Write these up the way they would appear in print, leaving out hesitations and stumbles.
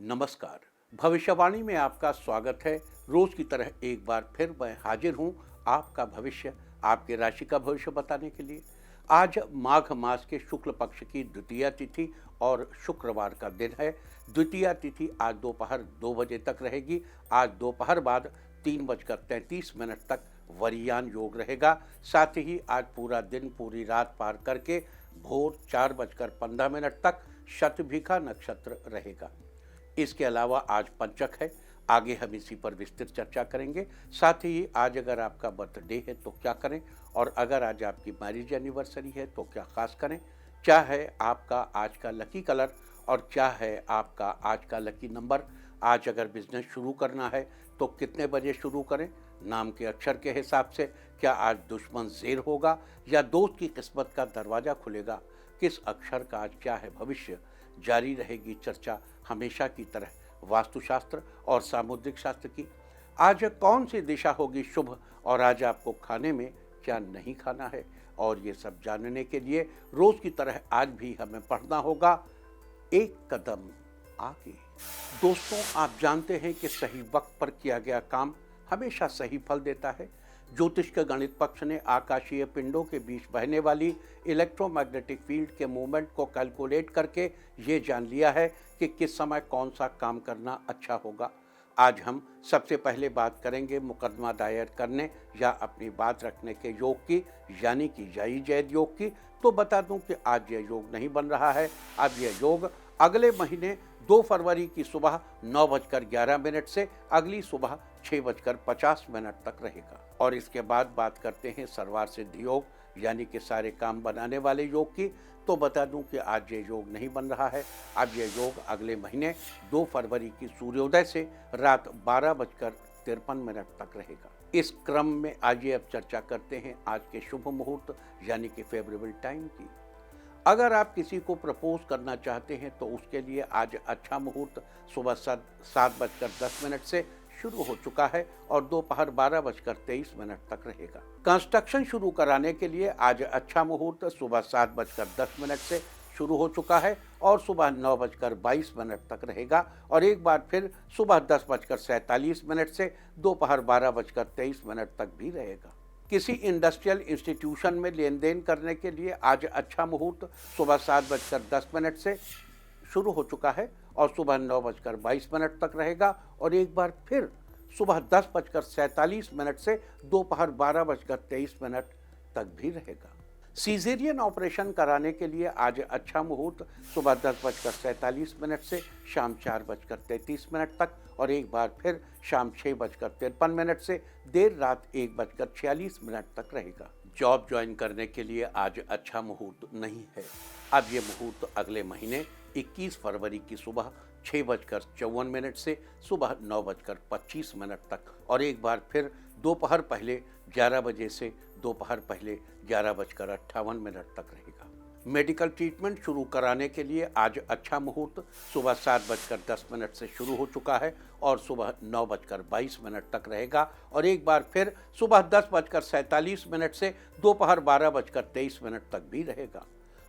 नमस्कार। भविष्यवाणी में आपका स्वागत है। रोज की तरह एक बार फिर मैं हाजिर हूं आपका भविष्य, आपकी राशि का भविष्य बताने के लिए। आज माघ मास के शुक्ल पक्ष की द्वितीया तिथि और शुक्रवार का दिन है। द्वितीया तिथि आज दोपहर 2 बजे तक रहेगी। आज दोपहर बाद 3:33 तक वरियान योग रहेगा। साथ ही आज पूरा दिन पूरी रात पार करके भोर 4:15 तक शतभिखा नक्षत्र रहेगा। इसके अलावा आज पंचक है। आगे हम इसी पर विस्तृत चर्चा करेंगे। साथ ही आज अगर आपका बर्थडे है तो क्या करें, और अगर आज आपकी मैरिज एनिवर्सरी है तो क्या खास करें। क्या है आपका आज का लकी कलर और क्या है आपका आज का लकी नंबर। आज अगर बिजनेस शुरू करना है तो कितने बजे शुरू करें। नाम के अक्षर के हिसाब से क्या आज दुश्मन ज़ेर होगा या दोस्त की किस्मत का दरवाज़ा खुलेगा। किस अक्षर का आज क्या है भविष्य। जारी रहेगी चर्चा हमेशा की तरह वास्तुशास्त्र और सामुद्रिक शास्त्र की। आज कौन सी दिशा होगी शुभ और आज आपको खाने में क्या नहीं खाना है, और ये सब जानने के लिए रोज की तरह आज भी हमें पढ़ना होगा एक कदम आगे। दोस्तों, आप जानते हैं कि सही वक्त पर किया गया काम हमेशा सही फल देता है। ज्योतिष के गणित पक्ष ने आकाशीय पिंडों के बीच बहने वाली इलेक्ट्रोमैग्नेटिक फील्ड के मूवमेंट को कैलकुलेट करके ये जान लिया है कि किस समय कौन सा काम करना अच्छा होगा। आज हम सबसे पहले बात करेंगे मुकदमा दायर करने या अपनी बात रखने के योग की, यानी कि जय जैद योग की। तो बता दूं कि आज यह योग नहीं बन रहा है। अब यह योग अगले महीने 2 फरवरी की सुबह 9:11 से अगली सुबह 6:50 तक रहेगा। और इसके बाद बात करते हैं सर्वार सिद्धि योग, यानी कि सारे काम बनाने वाले योग की। तो बता दूं कि आज ये योग नहीं बन रहा है। अब ये योग अगले महीने 2 फरवरी की सूर्योदय से रात 12:53 तक रहेगा। इस क्रम में आइए अब चर्चा करते हैं आज के शुभ मुहूर्त यानी कि फेवरेबल टाइम की। अगर आप किसी को प्रपोज करना चाहते हैं तो उसके लिए आज अच्छा मुहूर्त सुबह 7:10 से शुरू हो चुका है और दोपहर 12:23 तक रहेगा। कंस्ट्रक्शन शुरू कराने के लिए आज अच्छा मुहूर्त सुबह 7:10 से शुरू हो चुका है और सुबह 9:22 तक रहेगा, और एक बार फिर सुबह 10:47 से दोपहर 12:23 तक भी रहेगा। किसी इंडस्ट्रियल इंस्टीट्यूशन में लेन देन करने के लिए आज अच्छा मुहूर्त सुबह 7:10 से शुरू हो चुका है और सुबह 9:22 तक रहेगा, और एक बार फिर सुबह 10:47 से दोपहर 12:23 तक भी रहेगा। सीजेरियन ऑपरेशन कराने के लिए आज अच्छा मुहूर्त सुबह 10:47 से शाम 4:33 तक, और एक बार फिर शाम 6:53 से देर रात 1:46 तक रहेगा। जॉब ज्वाइन करने के लिए आज अच्छा मुहूर्त नहीं है। अब ये मुहूर्त अगले महीने 21 फरवरी की सुबह 6:54 से सुबह 9:25 तक, और एक बार फिर दोपहर पहले 11 बजे से दोपहर पहले 11:58 तक रहेगा। मेडिकल ट्रीटमेंट शुरू कराने के लिए आज अच्छा मुहूर्त सुबह 7:10 से शुरू हो चुका है और सुबह 9:22 तक रहेगा, और एक बार फिर सुबह 10:47 से दोपहर 12:23 तक भी रहेगा।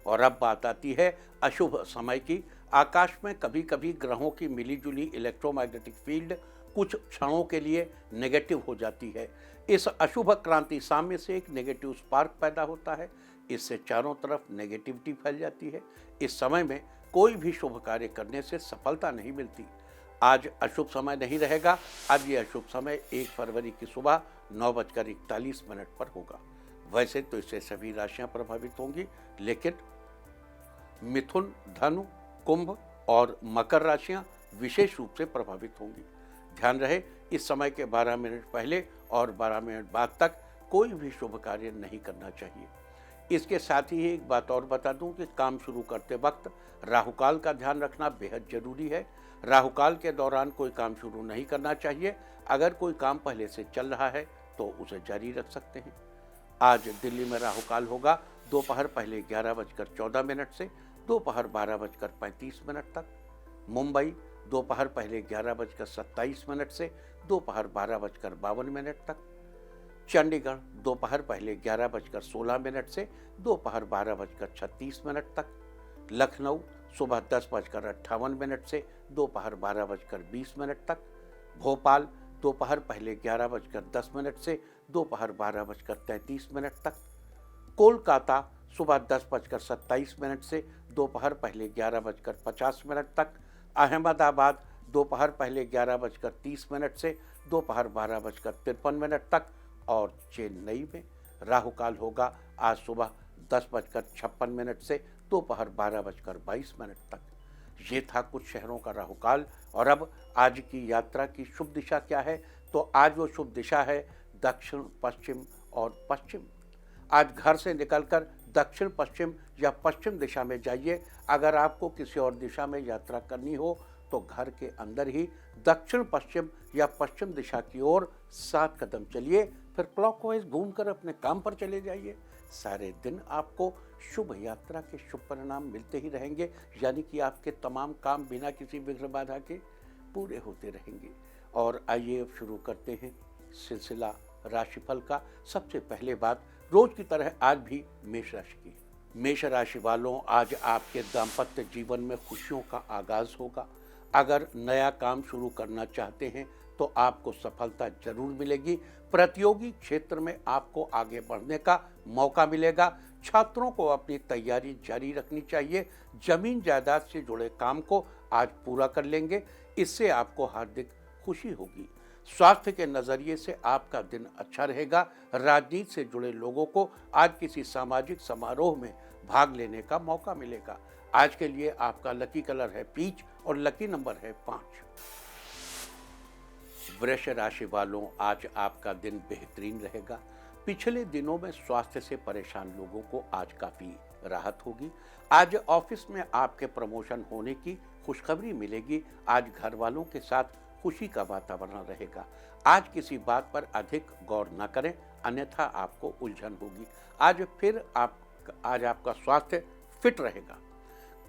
और अब बात आती है अशुभ समय की। आकाश में कभी कभी ग्रहों की मिलीजुली इलेक्ट्रोमैग्नेटिक फील्ड कुछ क्षणों के लिए नेगेटिव हो जाती है। इस अशुभ क्रांति साम्य से एक नेगेटिव स्पार्क पैदा होता है। इससे चारों तरफ नेगेटिविटी फैल जाती है। इस समय में कोई भी शुभ कार्य करने से सफलता नहीं मिलती। आज अशुभ समय नहीं रहेगा। अब ये अशुभ समय 1 फरवरी की सुबह 9:41 पर होगा। वैसे तो इससे सभी राशियां प्रभावित होंगी, लेकिन मिथुन, धनु, कुंभ और मकर राशियां विशेष रूप से प्रभावित होंगी। ध्यान रहे, इस समय के 12 मिनट पहले और 12 मिनट बाद तक कोई भी शुभ कार्य नहीं करना चाहिए। इसके साथ ही एक बात और बता दूं कि काम शुरू करते वक्त राहुकाल का ध्यान रखना बेहद जरूरी है। राहुकाल के दौरान कोई काम शुरू नहीं करना चाहिए। अगर कोई काम पहले से चल रहा है तो उसे जारी रख सकते हैं। आज दिल्ली में राहुकाल होगा दोपहर पहले 11:14 से दोपहर 12:35 तक। मुंबई दोपहर पहले 11:27 से दोपहर 12:52 तक। चंडीगढ़ दोपहर पहले 11:16 से दोपहर 12:36 तक। लखनऊ सुबह 10:58 से दोपहर 12:20 तक, भोपाल दोपहर पहले 11:10 से दोपहर 12:33 तक, कोलकाता सुबह 10:27 से दोपहर पहले 11:50 तक, अहमदाबाद दोपहर पहले 11:30 से दोपहर 12:53 तक और चेन्नई में राहु काल होगा आज सुबह 10:56 से दोपहर 12:22 तक। ये था कुछ शहरों का राहु काल। और अब आज की यात्रा की शुभ दिशा क्या है, तो आज वो शुभ दिशा है दक्षिण पश्चिम और पश्चिम। आज घर से निकलकर दक्षिण पश्चिम या पश्चिम दिशा में जाइए। अगर आपको किसी और दिशा में यात्रा करनी हो तो घर के अंदर ही दक्षिण पश्चिम या पश्चिम दिशा की ओर 7 कदम चलिए, फिर क्लॉकवाइज घूमकर अपने काम पर चले जाइए। सारे दिन आपको शुभ यात्रा के शुभ परिणाम मिलते ही रहेंगे, यानी कि आपके तमाम काम बिना किसी विघ्न बाधा के पूरे होते रहेंगे। और आइए अब शुरू करते हैं सिलसिला राशिफल का। सबसे पहले बात रोज की तरह आज भी मेष राशि की। मेष राशि वालों, आज आपके दाम्पत्य जीवन में खुशियों का आगाज होगा। अगर नया काम शुरू करना चाहते हैं तो आपको सफलता जरूर मिलेगी। प्रतियोगी क्षेत्र में आपको आगे बढ़ने का मौका मिलेगा। छात्रों को अपनी तैयारी जारी रखनी चाहिए। जमीन जायदाद से जुड़े काम को आज पूरा कर लेंगे, इससे आपको हार्दिक खुशी होगी। स्वास्थ्य के नजरिए से आपका दिन अच्छा रहेगा। राजनीति से जुड़े लोगों को आज किसी सामाजिक समारोह में भाग लेने का मौका मिलेगा। आज के लिए आपका लकी कलर है पीच और लकी नंबर है 5। वृष राशि वालों, आज आपका दिन बेहतरीन रहेगा। पिछले दिनों में स्वास्थ्य से परेशान लोगों को आज काफी राहत होगी। आज ऑफिस में आपके प्रमोशन होने की खुशखबरी मिलेगी। आज घर वालों के साथ खुशी का वातावरण रहेगा। आज किसी बात पर अधिक गौर न करें, अन्यथा आपको उलझन होगी। आज आपका स्वास्थ्य फिट रहेगा।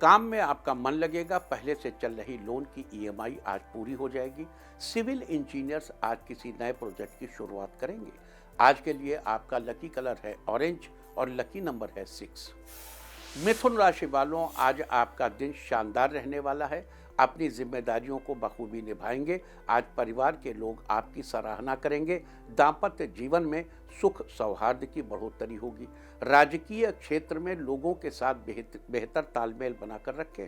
काम में आपका मन लगेगा। पहले से चल रही लोन की ईएमआई आज पूरी हो जाएगी। सिविल इंजीनियर्स आज किसी नए प्रोजेक्ट की शुरुआत करेंगे। आज के लिए आपका लकी कलर है ऑरेंज और लकी नंबर है 6। मिथुन राशि वालों, आज आपका दिन शानदार रहने वाला है। अपनी जिम्मेदारियों को बखूबी निभाएंगे। आज परिवार के लोग आपकी सराहना करेंगे। दाम्पत्य जीवन में सुख सौहार्द की बढ़ोतरी होगी। राजकीय क्षेत्र में लोगों के साथ बेहतर तालमेल बनाकर रखें।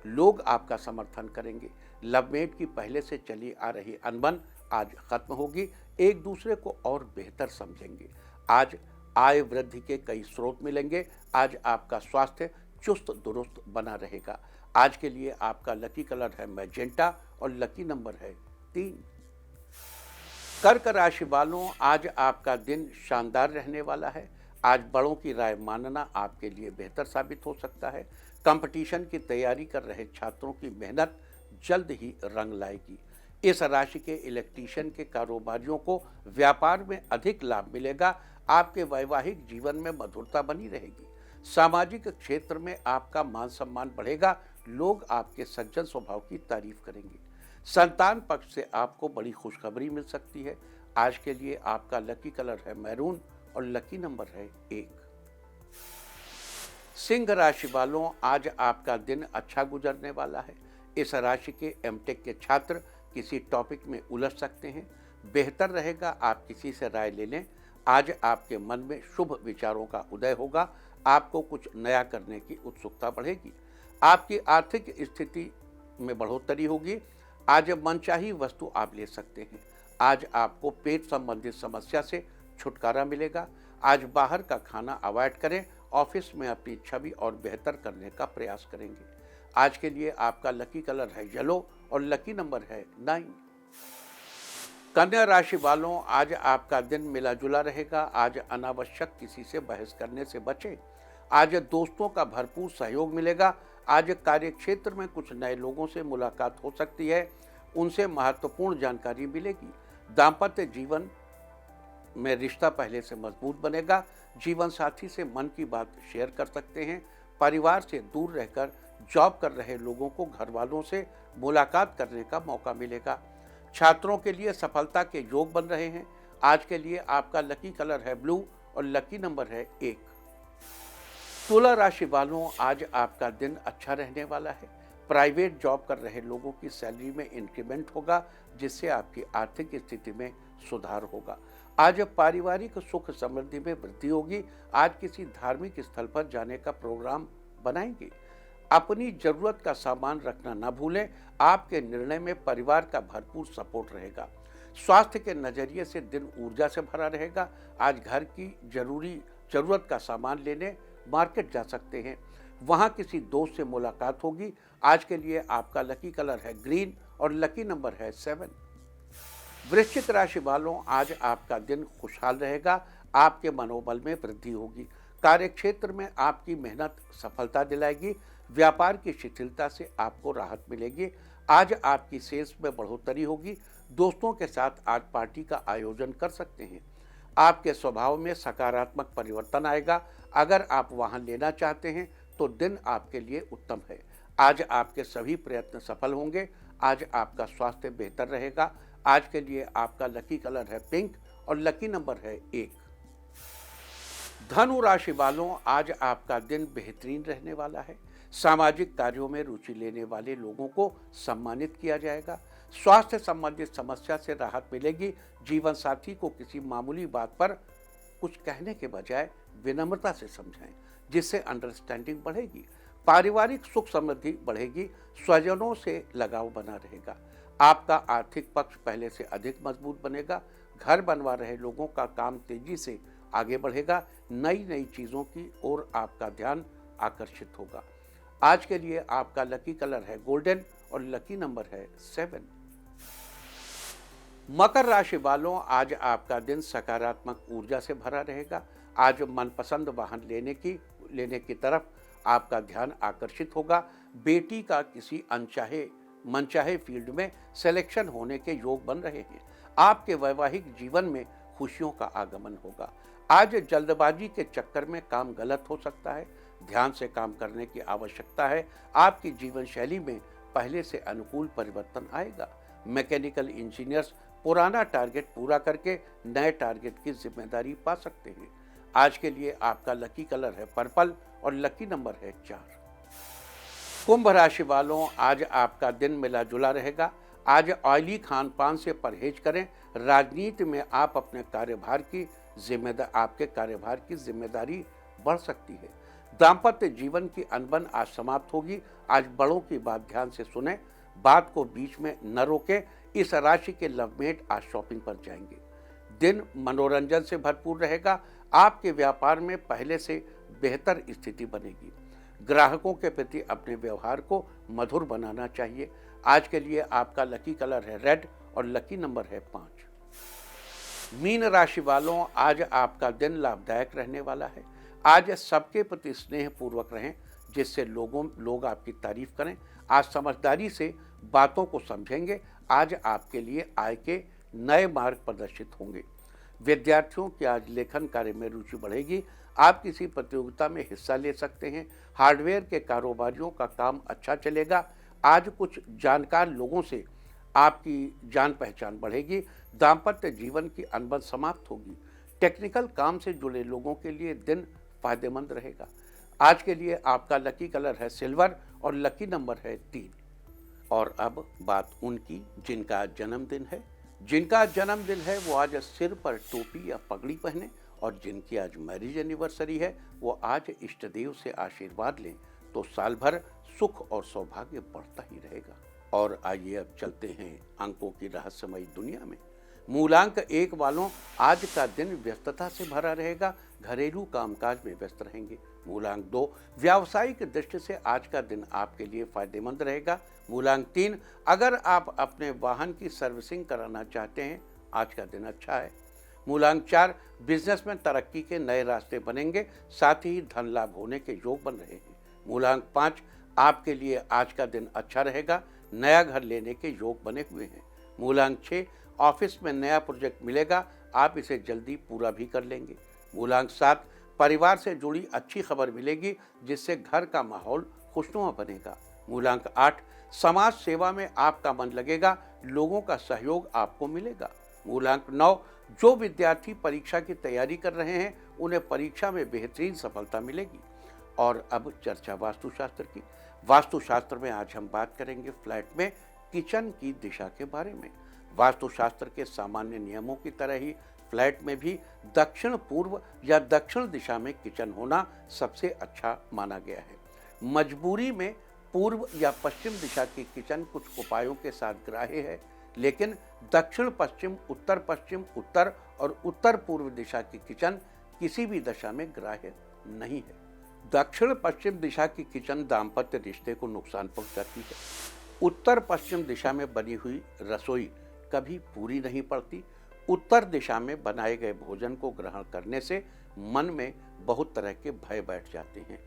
लोग आपका समर्थन करेंगे। लवमेट की पहले से चली आ रही अनबन आज खत्म होगी। एक दूसरे को और बेहतर समझेंगे। आज आय वृद्धि के कई स्रोत मिलेंगे। आज आपका स्वास्थ्य चुस्त दुरुस्त बना रहेगा। आज के लिए आपका लकी कलर है मैजेंटा और लकी नंबर है 3। कर्क राशि वालों, आज आपका दिन शानदार रहने वाला है। आज बड़ों की राय मानना आपके लिए बेहतर साबित हो सकता है। कंपटीशन की तैयारी कर रहे छात्रों की मेहनत जल्द ही रंग लाएगी। इस राशि के इलेक्ट्रीशियन के कारोबारियों को व्यापार में अधिक लाभ मिलेगा। आपके वैवाहिक जीवन में मधुरता बनी रहेगी। सामाजिक क्षेत्र में आपका मान सम्मान बढ़ेगा। लोग आपके सज्जन स्वभाव की तारीफ करेंगे। संतान पक्ष से आपको बड़ी खुशखबरी मिल सकती है। आज के लिए आपका लकी कलर है मैरून और लकी नंबर है 1। सिंह राशि वालों, आज आपका दिन अच्छा गुजरने वाला है। इस राशि के एमटेक के छात्र किसी टॉपिक में उलझ सकते हैं। बेहतर रहेगा आप किसी से राय ले लें। आज आपके मन में शुभ विचारों का उदय होगा। आपको कुछ नया करने की उत्सुकता बढ़ेगी। आपकी आर्थिक स्थिति में बढ़ोतरी होगी। आज मनचाही वस्तु आप ले सकते हैं। आज आपको पेट संबंधित समस्या से छुटकारा मिलेगा। आज बाहर का खाना अवॉइड करें। ऑफिस में अपनी छवि और बेहतर करने का प्रयास करेंगे। आज के लिए आपका लकी कलर है येलो और लकी नंबर है 9। कन्या राशि वालों, आज आपका दिन मिला जुला रहेगा। आज अनावश्यक किसी से बहस करने से बचें। आज दोस्तों का भरपूर सहयोग मिलेगा। आज कार्यक्षेत्र में कुछ नए लोगों से मुलाकात हो सकती है। उनसे महत्वपूर्ण जानकारी मिलेगी। दाम्पत्य जीवन में रिश्ता पहले से मजबूत बनेगा। जीवन साथी से मन की बात शेयर कर सकते हैं। परिवार से दूर रहकर जॉब कर रहे लोगों को घर वालों से मुलाकात करने का मौका मिलेगा। छात्रों के लिए सफलता के योग बन रहे हैं। आज के लिए आपका लकी कलर है ब्लू और लकी नंबर है 1। तुला राशि वालों, आज आपका दिन अच्छा रहने वाला है। प्राइवेट जॉब कर रहे लोगों की सैलरी में इंक्रीमेंट होगा, जिससे आपकी आर्थिक स्थिति में सुधार होगा। आज पारिवारिक सुख समृद्धि में वृद्धि होगी। आज किसी धार्मिक स्थल पर जाने का प्रोग्राम बनाएंगे। अपनी जरूरत का सामान रखना ना भूलें। आपके निर्णय में परिवार का भरपूर सपोर्ट रहेगा। स्वास्थ्य के नजरिए से दिन ऊर्जा से भरा रहेगा। आज घर की जरूरत का सामान लेने मार्केट जा सकते हैं। वहां किसी दोस्त से मुलाकात होगी। आज के लिए आपका लकी कलर है ग्रीन और लकी नंबर है 7। वृश्चिक राशि वालों, आज आपका दिन खुशहाल रहेगा। आपके मनोबल में वृद्धि होगी। कार्य क्षेत्र में आपकी मेहनत सफलता दिलाएगी। व्यापार की शिथिलता से आपको राहत मिलेगी। आज आपकी सेल्स में बढ़ोतरी होगी। दोस्तों के साथ आज पार्टी का आयोजन कर सकते हैं। आपके स्वभाव में सकारात्मक परिवर्तन आएगा। अगर आप वाहन लेना चाहते हैं तो दिन आपके लिए उत्तम है। आज आपके सभी प्रयत्न सफल होंगे। आज आपका स्वास्थ्य बेहतर रहेगा। आज के लिए आपका लकी कलर है पिंक और लकी नंबर है 1। धनु राशि वालों, आज आपका दिन बेहतरीन रहने वाला है। सामाजिक कार्यों में रुचि लेने वाले लोगों को सम्मानित किया जाएगा। स्वास्थ्य संबंधित समस्या से राहत मिलेगी। जीवन साथी को किसी मामूली बात पर कुछ कहने के बजाय विनम्रता से समझाएं, जिससे अंडरस्टैंडिंग बढ़ेगी। पारिवारिक सुख समृद्धि बढ़ेगी। स्वजनों से लगाव बना रहेगा। आपका आर्थिक पक्ष पहले से अधिक मजबूत बनेगा। घर बनवा रहे लोगों का काम तेजी से आगे बढ़ेगा। नई नई चीजों की ओर आपका ध्यान आकर्षित होगा। आज के लिए आपका लकी कलर है गोल्डन और लकी नंबर है 7। मकर राशि वालों, आज आपका दिन सकारात्मक ऊर्जा से भरा रहेगा। आज मनपसंद वाहन लेने की तरफ आपका ध्यान आकर्षित होगा। बेटी का किसी मनचाहे फील्ड में सिलेक्शन होने के योग बन रहे हैं। आपके वैवाहिक जीवन में खुशियों का आगमन होगा। आज जल्दबाजी के चक्कर में काम गलत हो सकता है। ध्यान से काम करने की आवश्यकता है। आपकी जीवन शैली में पहले से अनुकूल परिवर्तन आएगा। मैकेनिकल इंजीनियर्स पुराना टारगेट पूरा करके नए टारगेट की जिम्मेदारी पा सकते हैं। आज के लिए आपका लकी कलर है पर्पल और लकी नंबर है 4। कुंभ राशि वालों, आज आपका दिन मिला जुला रहेगा। आज ऑयली खान पान से परहेज करें। राजनीति में आपके कार्यभार की जिम्मेदारी बढ़ सकती है। दाम्पत्य जीवन की अनबन आज समाप्त होगी। आज बड़ों की बात ध्यान से सुने, बात को बीच में न रोकें। इस राशि के लवमेट आज शॉपिंग पर जाएंगे। दिन मनोरंजन से भरपूर रहेगा। आपके व्यापार में पहले से बेहतर स्थिति बनेगी। ग्राहकों के प्रति अपने व्यवहार को मधुर बनाना चाहिए। आज के लिए आपका लकी कलर है रेड और लकी नंबर है 5। मीन राशि वालों, आज आपका दिन लाभदायक रहने वाला है। आज सबके प्रति स्नेह पूर्वक रहें, जिससे लोग आपकी तारीफ करें। आज समझदारी से बातों को समझेंगे। आज आपके लिए आय के नए मार्ग प्रदर्शित होंगे। विद्यार्थियों की आज लेखन कार्य में रुचि बढ़ेगी। आप किसी प्रतियोगिता में हिस्सा ले सकते हैं। हार्डवेयर के कारोबारियों का काम अच्छा चलेगा। आज कुछ जानकार लोगों से आपकी जान पहचान बढ़ेगी। दाम्पत्य जीवन की अनबन समाप्त होगी। टेक्निकल काम से जुड़े लोगों के लिए दिन फायदेमंद रहेगा। आज के लिए आपका लकी कलर है सिल्वर और लकी नंबर है 3। और अब बात उनकी जिनका जन्मदिन है वो आज सिर पर टोपी या पगड़ी पहने, और जिनकी आज मैरिज एनिवर्सरी है वो आज इष्ट देव से आशीर्वाद लें, तो साल भर सुख और सौभाग्य बढ़ता ही रहेगा। और आइए अब चलते हैं अंकों की रहस्यमयी दुनिया में। मूलांक 1 वालों, आज का दिन व्यस्तता से भरा रहेगा। घरेलू कामकाज में व्यस्त रहेंगे। मूलांक 2, व्यावसायिक दृष्टि से आज का दिन आपके लिए फायदेमंद रहेगा। मूलांक 3, अगर आप अपने वाहन की सर्विसिंग कराना चाहते हैं, आज का दिन अच्छा है। मूलांक 4, बिजनेस में तरक्की के नए रास्ते बनेंगे, साथ ही धन लाभ होने के योग बन रहे हैं। मूलांक 5, आपके लिए आज का दिन अच्छा रहेगा। नया घर लेने के योग बने हुए हैं। मूलांक 6, ऑफिस में नया प्रोजेक्ट मिलेगा, आप इसे जल्दी पूरा भी कर लेंगे। मूलांक 7, परिवार से जुड़ी अच्छी खबर मिलेगी, जिससे घर का माहौल खुशनुमा बनेगा। मूलांक 8, समाज सेवा में आपका मन लगेगा, लोगों का सहयोग आपको मिलेगा। मूलांक 9, जो विद्यार्थी परीक्षा की तैयारी कर रहे हैं उन्हें परीक्षा में बेहतरीन सफलता मिलेगी। और अब चर्चा वास्तुशास्त्र की। वास्तुशास्त्र में आज हम बात करेंगे फ्लैट में किचन की दिशा के बारे में। वास्तुशास्त्र के सामान्य नियमों की तरह ही फ्लैट में भी दक्षिण पूर्व या दक्षिण दिशा में किचन होना सबसे अच्छा माना गया है। मजबूरी में पूर्व या पश्चिम दिशा की किचन कुछ उपायों के साथ ग्राह्य है, लेकिन दक्षिण पश्चिम, उत्तर पश्चिम, उत्तर और उत्तर पूर्व दिशा की किचन किसी भी दशा में ग्राह्य नहीं है। दक्षिण पश्चिम दिशा की किचन दाम्पत्य रिश्ते को नुकसान पहुंचाती है। उत्तर पश्चिम दिशा में बनी हुई रसोई कभी पूरी नहीं पड़ती। उत्तर दिशा में बनाए गए भोजन को ग्रहण करने से मन में बहुत तरह के भय बैठ जाते हैं।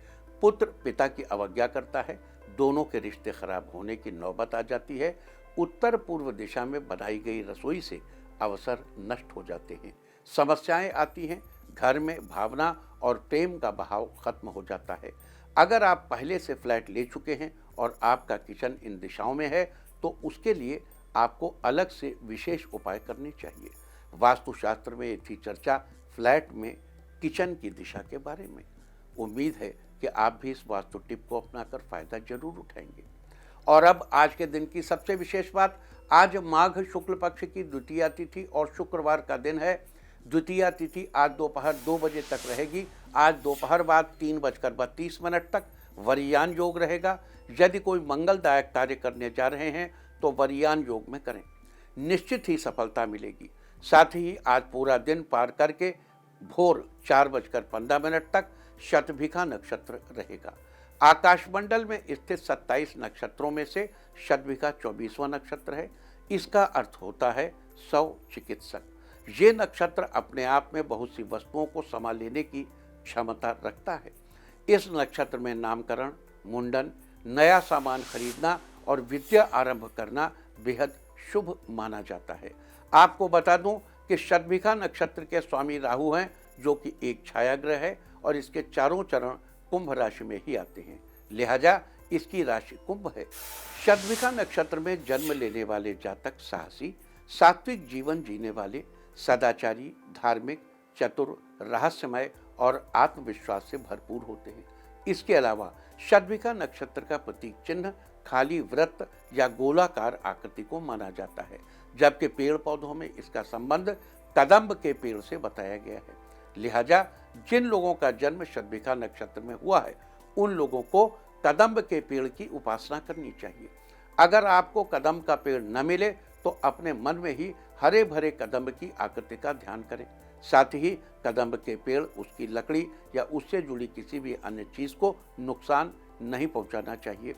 पुत्र पिता की अवज्ञा करता है, दोनों के रिश्ते खराब होने की नौबत आ जाती है। उत्तर पूर्व दिशा में बनाई गई रसोई से अवसर नष्ट हो जाते हैं, समस्याएं आती हैं, घर में भावना और प्रेम का बहाव खत्म हो जाता है। अगर आप पहले से फ्लैट ले चुके हैं और आपका किचन इन दिशाओं में है तो उसके लिए आपको अलग से विशेष उपाय करने चाहिए। वास्तुशास्त्र में थी चर्चा फ्लैट में किचन की दिशा के बारे में। उम्मीद है कि आप भी इस वास्तु टिप को अपनाकर फायदा जरूर उठाएंगे। और अब आज के दिन की सबसे विशेष बात, आज माघ शुक्ल पक्ष की द्वितीया तिथि और शुक्रवार का दिन है। द्वितीया तिथि आज दोपहर 2 बजे तक रहेगी। आज दोपहर बाद 3:32 तक वरियान योग रहेगा। यदि कोई मंगलदायक कार्य करने जा रहे हैं तो वरियान योग में करें, निश्चित ही सफलता मिलेगी। साथ ही आज पूरा दिन पार करके भोर 4:15 तक शतभिखा नक्षत्र रहेगा। आकाशमंडल में स्थित 27 नक्षत्रों में से शतभिखा 24वां नक्षत्र है। इसका अर्थ होता है सौ चिकित्सक। ये नक्षत्र अपने आप में बहुत सी वस्तुओं को समा लेने की क्षमता रखता है। इस नक्षत्र में नामकरण, मुंडन, नया सामान खरीदना और विद्या आरंभ करना बेहद शुभ माना जाता है। आपको बता दूं कि शतभिखा नक्षत्र के स्वामी राहु हैं, जो कि एक छाया ग्रह है और इसके चारों चरण कुंभ राशि में ही आते हैं, लिहाजा इसकी राशि कुंभ है। शतभिखा नक्षत्र में जन्म लेने वाले जातक साहसी, सात्विक जीवन जीने वाले, सदाचारी, धार्मिक, चतुर, रहस्यमय और आत्मविश्वास से भरपूर होते हैं। इसके अलावा शतभिखा नक्षत्र का प्रतीक चिन्ह खाली वृत्त या गोलाकार आकृति को माना जाता है, जबकि पेड़ पौधों में इसका संबंध कदम्ब के पेड़ से बताया गया है। लिहाजा जिन लोगों का जन्म शतभिखा नक्षत्र में हुआ है उन लोगों को कदम्ब के पेड़ की उपासना करनी चाहिए। अगर आपको कदम्ब का पेड़ न मिले तो अपने मन में ही हरे भरे कदम्ब की आकृति का ध्यान करें। साथ ही कदम्ब के पेड़, उसकी लकड़ी या उससे जुड़ी किसी भी अन्य चीज को नुकसान नहीं पहुंचाना चाहिए।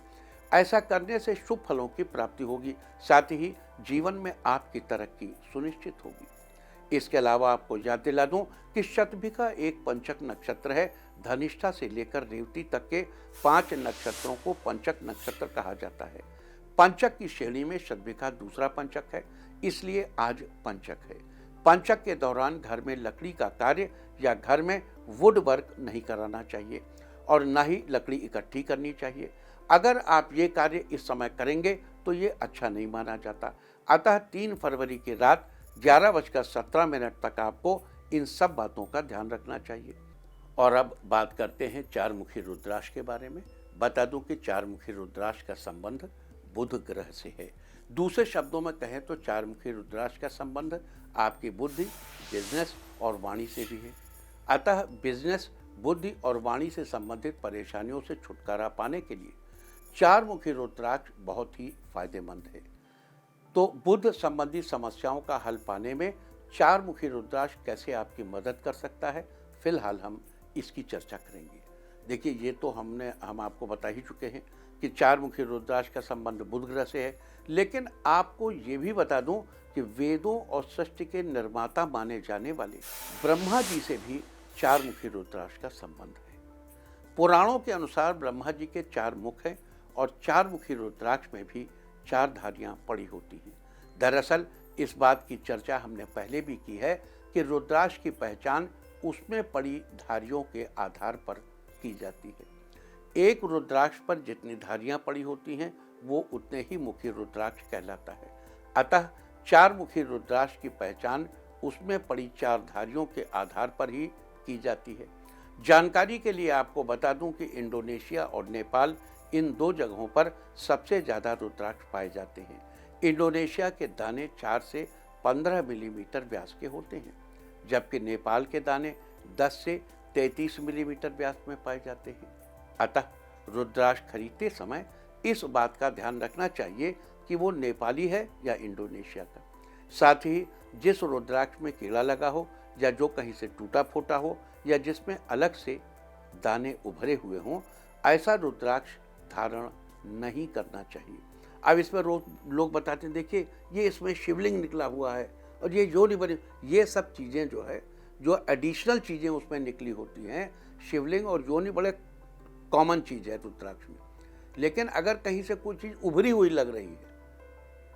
ऐसा करने से शुभ फलों की प्राप्ति होगी, साथ ही जीवन में आपकी तरक्की सुनिश्चित होगी। इसके अलावा आपको याद दिला दूं कि शतभिखा एक पंचक नक्षत्र है। धनिष्ठा से लेकर रेवती तक के 5 नक्षत्रों को पंचक नक्षत्र कहा जाता है। पंचक की श्रेणी में शतभिखा दूसरा पंचक है, इसलिए आज पंचक है। पंचक के दौरान घर में लकड़ी का कार्य या घर में वुड वर्क नहीं कराना चाहिए और न ही लकड़ी इकट्ठी करनी चाहिए। अगर आप ये कार्य इस समय करेंगे तो ये अच्छा नहीं माना जाता। अतः 3 फरवरी की रात 11:17 तक आपको इन सब बातों का ध्यान रखना चाहिए। और अब बात करते हैं चारमुखी रुद्राक्ष के बारे में। बता दूं कि चारमुखी रुद्राक्ष का संबंध बुध ग्रह से है। दूसरे शब्दों में कहें तो चारमुखी रुद्राक्ष का संबंध आपकी बुद्धि, बिजनेस और वाणी से भी है। अतः बिजनेस, बुद्धि और वाणी से संबंधित परेशानियों से छुटकारा पाने के लिए चारमुखी रुद्राक्ष बहुत ही फायदेमंद है। तो बुध संबंधी समस्याओं का हल पाने में चारमुखी रुद्राक्ष कैसे आपकी मदद कर सकता है, फिलहाल हम इसकी चर्चा करेंगे। देखिए, ये तो हम आपको बता ही चुके हैं कि चारमुखी रुद्राक्ष का संबंध बुध ग्रह से है, लेकिन आपको ये भी बता दूं कि वेदों और सृष्टि के निर्माता माने जाने वाले ब्रह्मा जी से भी चारमुखी रुद्राक्ष का संबंध है। पुराणों के अनुसार ब्रह्मा जी के 4 मुख हैं और चारमुखी रुद्राक्ष में भी 4 धारियां पड़ी होती हैं। दरअसल इस बात की चर्चा हमने पहले भी की है कि रुद्राक्ष की पहचान उसमें पड़ी धारियों के आधार पर की जाती है। एक रुद्राक्ष पर जितनी धारियां पड़ी होती हैं वो उतने ही मुखी रुद्राक्ष कहलाता है। अतः 4 मुखी रुद्राक्ष की पहचान उसमें पड़ी 4 धारियों के आधार पर ही की जाती है। जानकारी के लिए आपको बता दूं कि इंडोनेशिया और नेपाल इन दो जगहों पर सबसे ज़्यादा रुद्राक्ष पाए जाते हैं। इंडोनेशिया के दाने 4 से 15 मिलीमीटर व्यास के होते हैं, जबकि नेपाल के दाने 10 से 33 मिलीमीटर व्यास में पाए जाते हैं। अतः रुद्राक्ष खरीदते समय इस बात का ध्यान रखना चाहिए कि वो नेपाली है या इंडोनेशिया का। साथ ही जिस रुद्राक्ष में कीड़ा लगा हो या जो कहीं से टूटा फूटा हो या जिसमें अलग से दाने उभरे हुए हों, ऐसा रुद्राक्ष धारण नहीं करना चाहिए। अब इसमें रोज लोग बताते हैं, देखिए ये इसमें शिवलिंग निकला हुआ है और ये जो नहीं बनी, ये सब चीज़ें जो है, जो एडिशनल चीज़ें उसमें निकली होती हैं, शिवलिंग और योनि बड़े कॉमन चीज़ है रुद्राक्ष में। लेकिन अगर कहीं से कोई चीज़ उभरी हुई लग रही है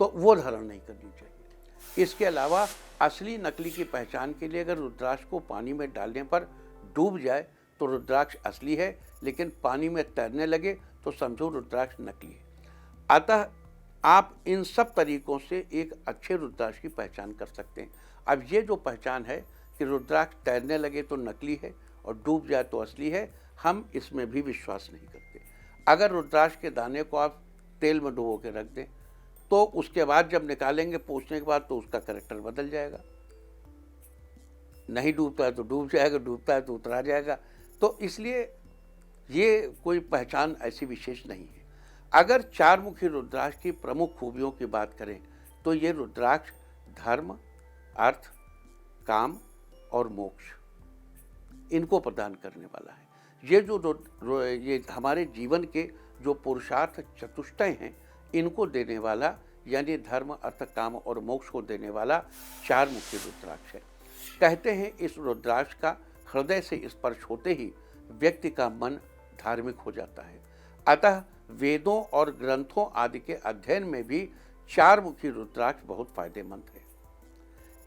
तो वो धारण नहीं करनी चाहिए। इसके अलावा असली नकली की पहचान के लिए अगर रुद्राक्ष को पानी में डालने पर डूब जाए तो रुद्राक्ष असली है, लेकिन पानी में तैरने लगे तो समझो रुद्राक्ष नकली है। अतः आप इन सब तरीकों से एक अच्छे रुद्राक्ष की पहचान कर सकते हैं। अब ये जो पहचान है कि रुद्राक्ष तैरने लगे तो नकली है और डूब जाए तो असली है, हम इसमें भी विश्वास नहीं करते। अगर रुद्राक्ष के दाने को आप तेल में डुबो के रख दें तो उसके बाद जब निकालेंगे पोंछने के बाद तो उसका कैरेक्टर बदल जाएगा। नहीं डूबता है तो डूब जाएगा, डूबता है तो उतरा जाएगा। तो इसलिए ये कोई पहचान ऐसी विशेष नहीं है। अगर 4 मुखी रुद्राक्ष की प्रमुख खूबियों की बात करें तो ये रुद्राक्ष धर्म, अर्थ, काम और मोक्ष इनको प्रदान करने वाला है। ये हमारे जीवन के जो पुरुषार्थ चतुष्टय हैं इनको देने वाला, यानी धर्म, अर्थ, काम और मोक्ष को देने वाला 4 मुखी रुद्राक्ष है। कहते हैं इस रुद्राक्ष का हृदय से स्पर्श होते ही व्यक्ति का मन धार्मिक हो जाता है। अतः वेदों और ग्रंथों आदि के अध्ययन में भी 4 मुखी रुद्राक्ष बहुत फायदेमंद है।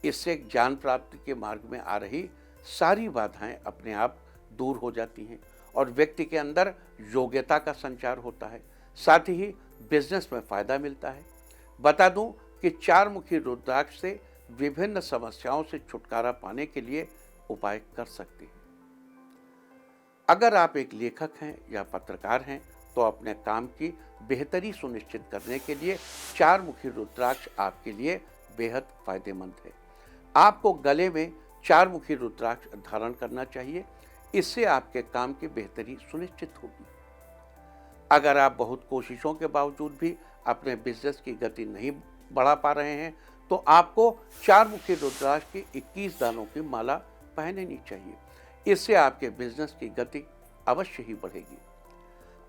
इससे ज्ञान प्राप्ति के मार्ग में आ रही सारी बाधाएं अपने आप दूर हो जाती हैं और व्यक्ति के अंदर योग्यता का संचार होता है। साथ ही बिजनेस में फायदा मिलता है। बता दूं कि 4 मुखी रुद्राक्ष से विभिन्न समस्याओं से छुटकारा पाने के लिए उपाय कर सकते हैं। अगर आप एक लेखक हैं या पत्रकार हैं तो अपने काम की बेहतरी सुनिश्चित करने के लिए 4 मुखी रुद्राक्ष आपके लिए बेहद फायदेमंद है। आपको गले में 4 मुखी रुद्राक्ष धारण करना चाहिए। इससे आपके काम की बेहतरी सुनिश्चित होगी। अगर आप बहुत कोशिशों के बावजूद भी अपने बिजनेस की गति नहीं बढ़ा पा रहे हैं तो आपको 4 मुखी रुद्राक्ष की 21 दानों की माला पहननी चाहिए। इससे आपके बिजनेस की गति अवश्य ही बढ़ेगी।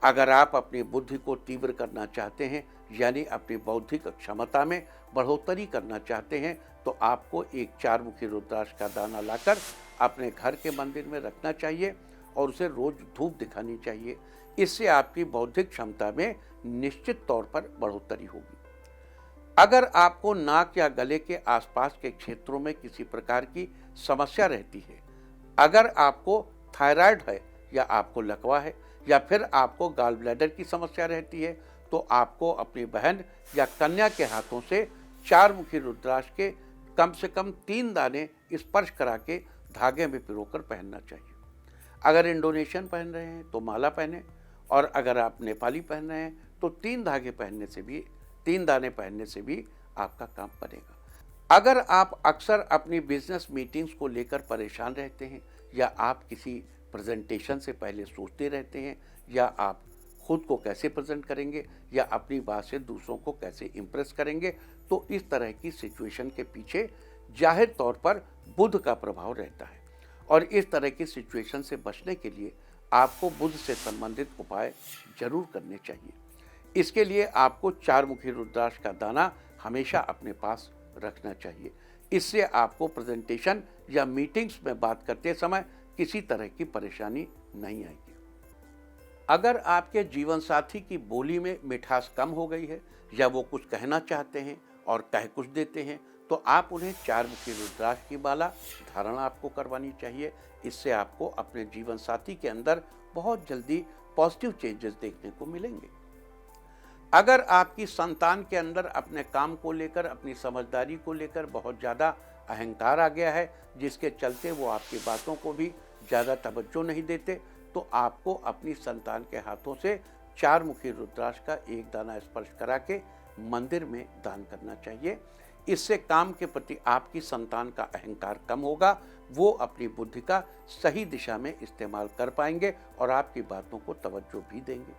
अगर आप अपनी बुद्धि को तीव्र करना चाहते हैं, यानी अपनी बौद्धिक क्षमता में बढ़ोतरी करना चाहते हैं, तो आपको एक 4 मुखी रुद्राक्ष का दाना लाकर अपने घर के मंदिर में रखना चाहिए और उसे रोज धूप दिखानी चाहिए। इससे आपकी बौद्धिक क्षमता में निश्चित तौर पर बढ़ोतरी होगी। अगर आपको नाक या गले के आसपास के क्षेत्रों में किसी प्रकार की समस्या रहती है, अगर आपको थायराइड है या आपको लकवा है या फिर आपको गॉल ब्लैडर की समस्या रहती है, तो आपको अपनी बहन या कन्या के हाथों से 4 मुखी रुद्राक्ष के कम से कम 3 दाने स्पर्श करा के धागे में पिरोकर पहनना चाहिए। अगर इंडोनेशियन पहन रहे हैं तो माला पहने, और अगर आप नेपाली पहन रहे हैं तो 3 धागे पहनने से भी 3 दाने पहनने से भी आपका काम बनेगा। अगर आप अक्सर अपनी बिजनेस मीटिंग्स को लेकर परेशान रहते हैं, या आप किसी प्रेजेंटेशन से पहले सोचते रहते हैं, या आप खुद को कैसे प्रेजेंट करेंगे या अपनी बात से दूसरों को कैसे इम्प्रेस करेंगे, तो इस तरह की सिचुएशन के पीछे जाहिर तौर पर बुध का प्रभाव रहता है। और इस तरह की सिचुएशन से बचने के लिए आपको बुध से संबंधित उपाय जरूर करने चाहिए। इसके लिए आपको 4 मुखी रुद्राक्ष का दाना हमेशा अपने पास रखना चाहिए। इससे आपको प्रेजेंटेशन या मीटिंग्स में बात करते समय किसी तरह की परेशानी नहीं आएगी। अगर आपके जीवन साथी की बोली में मिठास कम हो गई है या वो कुछ कहना चाहते हैं और कह कुछ देते हैं, तो आप उन्हें 4 मुखी रुद्राक्ष की माला धारण आपको करवानी चाहिए। इससे आपको अपने जीवन साथी के अंदर बहुत जल्दी पॉजिटिव चेंजेस देखने को मिलेंगे। अगर आपकी संतान के अंदर अपने काम को लेकर, अपनी समझदारी को लेकर बहुत ज़्यादा अहंकार आ गया है, जिसके चलते वो आपकी बातों को भी ज़्यादा तवज्जो नहीं देते तो आपको अपनी संतान के हाथों से 4 मुखी रुद्राक्ष का एक दाना स्पर्श करा के मंदिर में दान करना चाहिए। इससे काम के प्रति आपकी संतान का अहंकार कम होगा, वो अपनी बुद्धि का सही दिशा में इस्तेमाल कर पाएंगे और आपकी बातों को तवज्जो भी देंगे।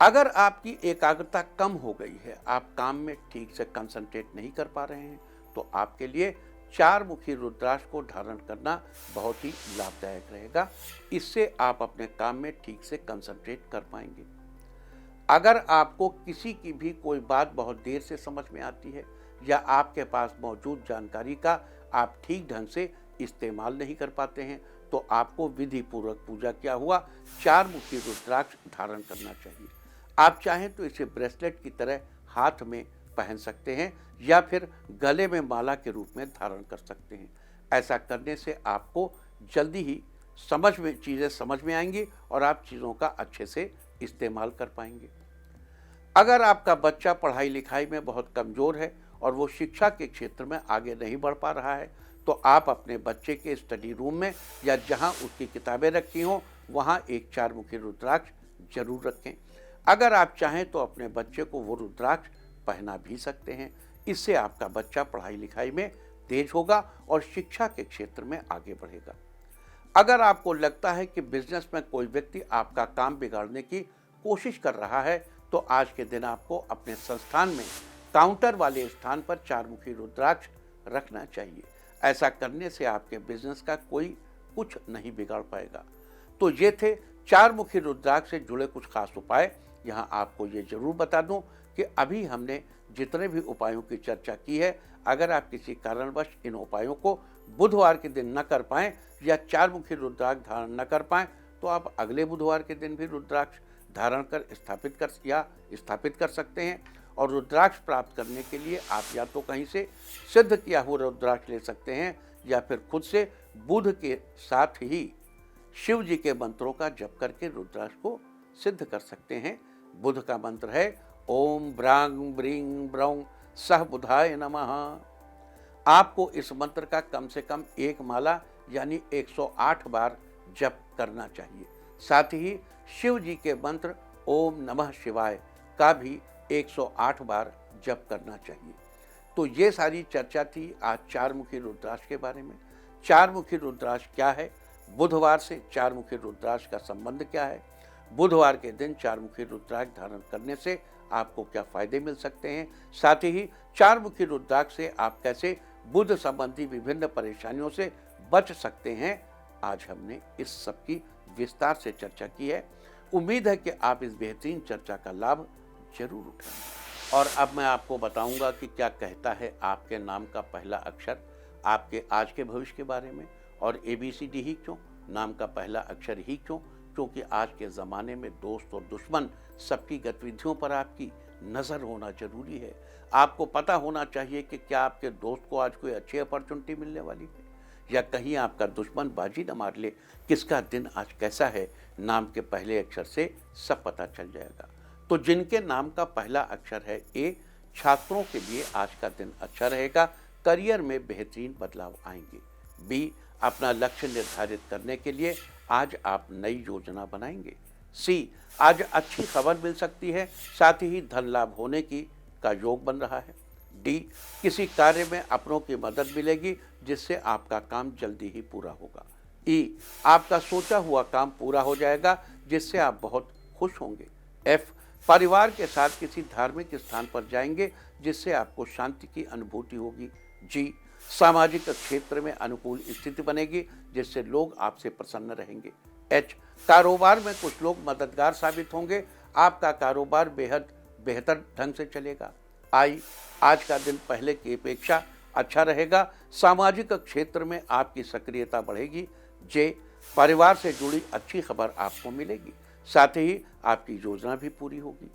अगर आपकी एकाग्रता कम हो गई है, आप काम में ठीक से कंसंट्रेट नहीं कर पा रहे हैं, तो आपके लिए 4 मुखी रुद्राक्ष को धारण करना बहुत ही लाभदायक रहेगा। इससे आप अपने काम में ठीक से कंसंट्रेट कर पाएंगे। अगर आपको किसी की भी कोई बात बहुत देर से समझ में आती है या आपके पास मौजूद जानकारी का आप ठीक ढंग से इस्तेमाल नहीं कर पाते हैं, तो आपको विधि पूर्वक पूजा किया हुआ 4 मुखी रुद्राक्ष धारण करना चाहिए। आप चाहें तो इसे ब्रेसलेट की तरह हाथ में पहन सकते हैं या फिर गले में माला के रूप में धारण कर सकते हैं। ऐसा करने से आपको जल्दी ही चीज़ें समझ में आएंगी और आप चीज़ों का अच्छे से इस्तेमाल कर पाएंगे। अगर आपका बच्चा पढ़ाई लिखाई में बहुत कमज़ोर है और वो शिक्षा के क्षेत्र में आगे नहीं बढ़ पा रहा है, तो आप अपने बच्चे के स्टडी रूम में या जहां उसकी किताबें रखी हों वहां एक 4 मुखी रुद्राक्ष जरूर रखें। अगर आप चाहें तो अपने बच्चे को वो रुद्राक्ष पहना भी सकते हैं। इससे आपका बच्चा पढ़ाई लिखाई में तेज होगा और शिक्षा के क्षेत्र में आगे बढ़ेगा। अगर आपको लगता है कि बिजनेस में कोई व्यक्ति आपका काम बिगाड़ने की कोशिश कर रहा है, तो आज के दिन आपको अपने संस्थान में काउंटर वाले स्थान पर 4 मुखी रुद्राक्ष रखना चाहिए। ऐसा करने से आपके बिजनेस का कोई कुछ नहीं बिगाड़ पाएगा। तो ये थे 4 मुखी रुद्राक्ष से जुड़े कुछ खास उपाय। यहाँ आपको ये जरूर बता दूं कि अभी हमने जितने भी उपायों की चर्चा की है, अगर आप किसी कारणवश इन उपायों को बुधवार के दिन न कर पाएं या 4 मुखी रुद्राक्ष धारण न कर पाएं, तो आप अगले बुधवार के दिन भी रुद्राक्ष धारण कर स्थापित कर सकते हैं। और रुद्राक्ष प्राप्त करने के लिए आप या तो कहीं से सिद्ध किया हुआ रुद्राक्ष ले सकते हैं या फिर खुद से बुध के साथ ही शिव जी के मंत्रों का जप करके रुद्राक्ष को सिद्ध कर सकते हैं। बुध का मंत्र है ओम ब्रांग ब्रींग ब्रौं सह बुधाय नमः। आपको इस मंत्र का कम से कम एक माला यानी 108 बार जप करना चाहिए। साथ ही शिव जी के मंत्र ओम नमः शिवाय का भी 108 बार जप करना चाहिए। तो ये सारी चर्चा थी आज 4 मुखी रुद्राक्ष के बारे में। 4 मुखी रुद्राक्ष क्या है, बुधवार से 4 मुखी रुद्राक्ष का संबंध क्या है, बुधवार के दिन 4 मुखी रुद्राक्ष धारण करने से आपको क्या फायदे मिल सकते हैं, साथ ही 4 मुखी रुद्राक्ष से आप कैसे बुध संबंधी विभिन्न परेशानियों से बच सकते हैं, आज हमने इस सब की विस्तार से चर्चा की है। उम्मीद है कि आप इस बेहतरीन चर्चा का लाभ जरूर उठाएं। और अब मैं आपको बताऊंगा कि क्या कहता है आपके नाम का पहला अक्षर आपके आज के भविष्य के बारे में। और ABCD ही क्यों, नाम का पहला अक्षर ही क्यों, क्योंकि आज के ज़माने में दोस्त और दुश्मन सबकी गतिविधियों पर आपकी नज़र होना जरूरी है। आपको पता होना चाहिए कि क्या आपके दोस्त को आज कोई अच्छी अपॉर्चुनिटी मिलने वाली है या कहीं आपका दुश्मन बाजी न मार ले। किसका दिन आज कैसा है, नाम के पहले अक्षर से सब पता चल जाएगा। तो जिनके नाम का पहला अक्षर है A, छात्रों के लिए आज का दिन अच्छा रहेगा, करियर में बेहतरीन बदलाव आएंगे। B, अपना लक्ष्य निर्धारित करने के लिए आज आप नई योजना बनाएंगे। C, आज अच्छी खबर मिल सकती है, साथ ही धन लाभ होने का योग बन रहा है। D, किसी कार्य में अपनों की मदद मिलेगी जिससे आपका काम जल्दी ही पूरा होगा। E, आपका सोचा हुआ काम पूरा हो जाएगा जिससे आप बहुत खुश होंगे। F, परिवार के साथ किसी धार्मिक स्थान पर जाएंगे जिससे आपको शांति की अनुभूति होगी। G, सामाजिक क्षेत्र में अनुकूल स्थिति बनेगी जिससे लोग आपसे प्रसन्न रहेंगे। H, कारोबार में कुछ लोग मददगार साबित होंगे, आपका कारोबार बेहतर ढंग से चलेगा। I, आज का दिन पहले की अपेक्षा अच्छा रहेगा, सामाजिक क्षेत्र में आपकी सक्रियता बढ़ेगी। J, परिवार से जुड़ी अच्छी खबर आपको मिलेगी, साथ ही आपकी योजना भी पूरी होगी।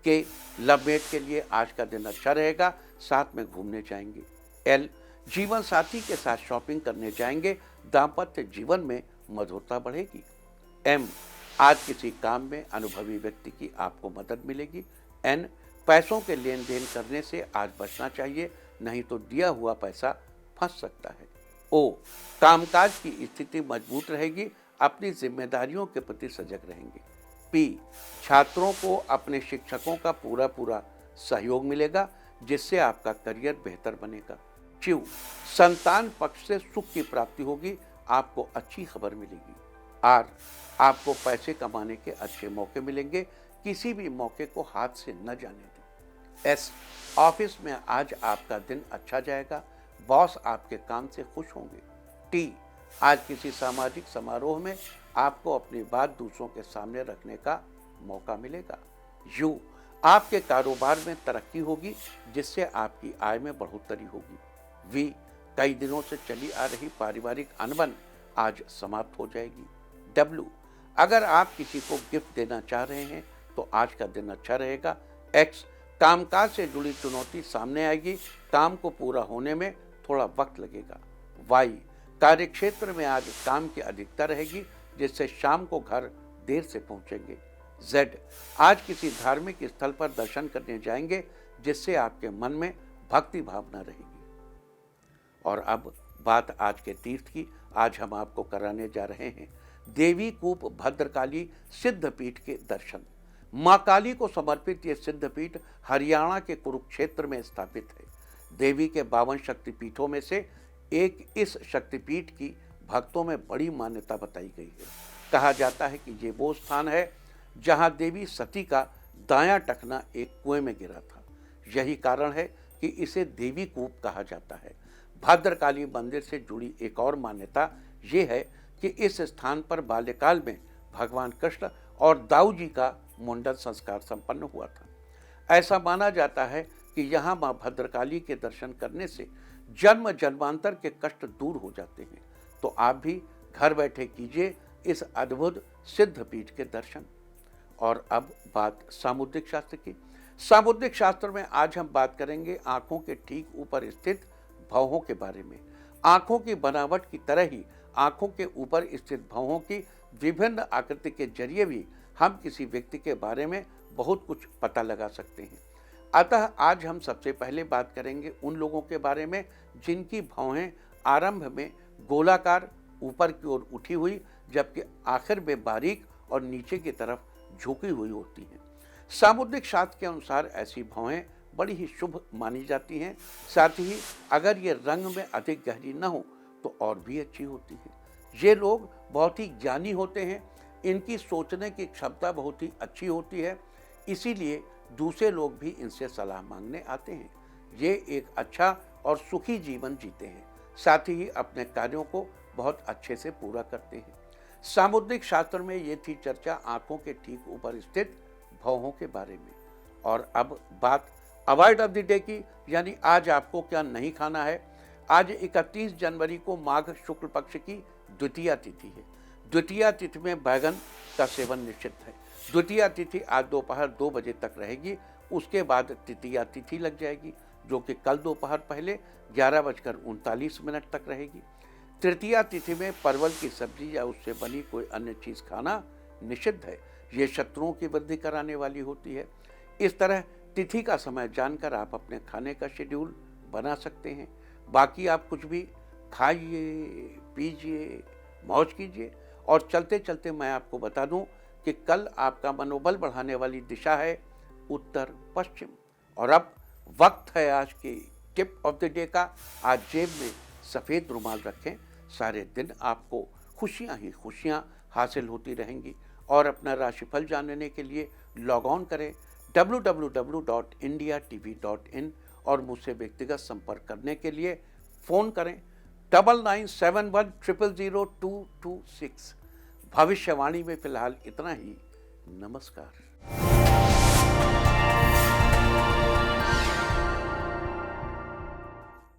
K, लवमेट के लिए आज का दिन अच्छा रहेगा, साथ में घूमने जाएंगे। L, जीवन साथी के साथ शॉपिंग करने जाएंगे, दाम्पत्य जीवन में मधुरता बढ़ेगी। M, आज किसी काम में अनुभवी व्यक्ति की आपको मदद मिलेगी। N, पैसों के लेन देन करने से आज बचना चाहिए, नहीं तो दिया हुआ पैसा फंस सकता है। O, कामकाज की स्थिति मजबूत रहेगी, अपनी जिम्मेदारियों के प्रति सजग रहेंगे। पी, छात्रों को अपने शिक्षकों का पूरा सहयोग मिलेगा, जिससे आपका करियर बेहतर बनेगा। क्यू, संतान पक्ष से सुख की प्राप्ति होगी, आपको अच्छी खबर मिलेगी। आर, आपको पैसे कमाने के अच्छे मौके मिलेंगे, किसी भी मौके को हाथ से न जाने दें। एस, ऑफिस में आज आपका दिन अच्छा जाएगा, बॉस आपके काम से खुश होंगे। टी, आज किसी सामाजिक समारोह में आपको अपनी बात दूसरों के सामने रखने का मौका मिलेगा। यू, आपके कारोबार में तरक्की होगी, जिससे आपकी आय में बढ़ोतरी होगी। वी, कई दिनों से चली आ रही पारिवारिक अनबन आज समाप्त हो जाएगी। डब्ल्यू, अगर आप किसी को गिफ्ट देना चाह रहे हैं तो आज का दिन अच्छा रहेगा। एक्स, कामकाज से जुड़ी चुनौती सामने आएगी, काम को पूरा होने में थोड़ा वक्त लगेगा। वाई, कार्यक्षेत्र में आज काम की अधिकता रहेगी, जिससे शाम को घर देर से पहुंचेंगे। जेड, आज किसी धार्मिक स्थल पर दर्शन करने जाएंगे, जिससे आपके मन में भक्ति भावना रहेगी। और अब बात आज के तीर्थ की। आज हम आपको कराने जा रहे हैं देवी कूप भद्रकाली सिद्धपीठ के दर्शन। मां काली को समर्पित ये सिद्धपीठ हरियाणा के कुरुक्षेत्र में स्थापित है। देवी के 52 शक्तिपीठों में से एक इस शक्तिपीठ की भक्तों में बड़ी मान्यता बताई गई है। कहा जाता है कि ये वो स्थान है जहां देवी सती का दायां टखना एक कुएं में गिरा था। यही कारण है कि इसे देवी कूप कहा जाता है। भद्रकाली मंदिर से जुड़ी एक और मान्यता ये है कि इस स्थान पर बाल्यकाल में भगवान कृष्ण और दाऊ जी का मुंडन संस्कार संपन्न हुआ था। ऐसा माना जाता है कि यहाँ मां भद्रकाली के दर्शन करने से जन्म जन्मांतर के कष्ट दूर हो जाते हैं। तो आप भी घर बैठे कीजिए इस अद्भुत सिद्धपीठ के दर्शन। और अब बात सामुद्रिक शास्त्र की। सामुद्रिक शास्त्र में आज हम बात करेंगे आंखों के ठीक ऊपर स्थित भौहों के बारे में। आंखों की बनावट की तरह ही आंखों के ऊपर स्थित भौहों की विभिन्न आकृति के जरिए भी हम किसी व्यक्ति के बारे में बहुत कुछ पता लगा सकते हैं। अतः आज हम सबसे पहले बात करेंगे उन लोगों के बारे में जिनकी भौहें आरंभ में गोलाकार ऊपर की ओर उठी हुई, जबकि आखिर में बारीक और नीचे की तरफ झुकी हुई होती हैं। सामुद्रिक शास्त्र के अनुसार ऐसी भौहें बड़ी ही शुभ मानी जाती हैं। साथ ही अगर ये रंग में अधिक गहरी न हो तो और भी अच्छी होती है। ये लोग बहुत ही ज्ञानी होते हैं, इनकी सोचने की क्षमता बहुत ही अच्छी होती है, इसीलिए दूसरे लोग भी इनसे सलाह मांगने आते हैं। ये एक अच्छा और सुखी जीवन जीते हैं, साथ ही अपने कार्यों को बहुत अच्छे से पूरा करते हैं। सामुद्रिक शास्त्र में ये थी चर्चा आंखों के ठीक ऊपर स्थित भौहों के बारे में। और अब बात अवॉइड ऑफ द डे की, यानी आज आपको क्या नहीं खाना है। आज 31 जनवरी को माघ शुक्ल पक्ष की द्वितीया तिथि है। द्वितीया तिथि में बैगन का सेवन निषिद्ध है। द्वितीया तिथि आज दोपहर 2 बजे तक रहेगी। उसके बाद तृतीया तिथि लग जाएगी, जो कि कल दोपहर पहले 11:39 तक रहेगी। तृतीया तिथि में परवल की सब्जी या उससे बनी कोई अन्य चीज़ खाना निषिद्ध है। ये शत्रुओं की वृद्धि कराने वाली होती है। इस तरह तिथि का समय जानकर आप अपने खाने का शेड्यूल बना सकते हैं। बाकी आप कुछ भी खाइए, पीजिए, मौज कीजिए। और चलते चलते मैं आपको बता दूं कि कल आपका मनोबल बढ़ाने वाली दिशा है उत्तर पश्चिम। और अब वक्त है आज की टिप ऑफ द डे का। आज जेब में सफ़ेद रुमाल रखें, सारे दिन आपको खुशियां ही खुशियां हासिल होती रहेंगी। और अपना राशिफल जानने के लिए लॉग ऑन करें www.indiatv.in और मुझसे व्यक्तिगत संपर्क करने के लिए फ़ोन करें 9971000226। भविष्यवाणी में फिलहाल इतना ही। नमस्कार।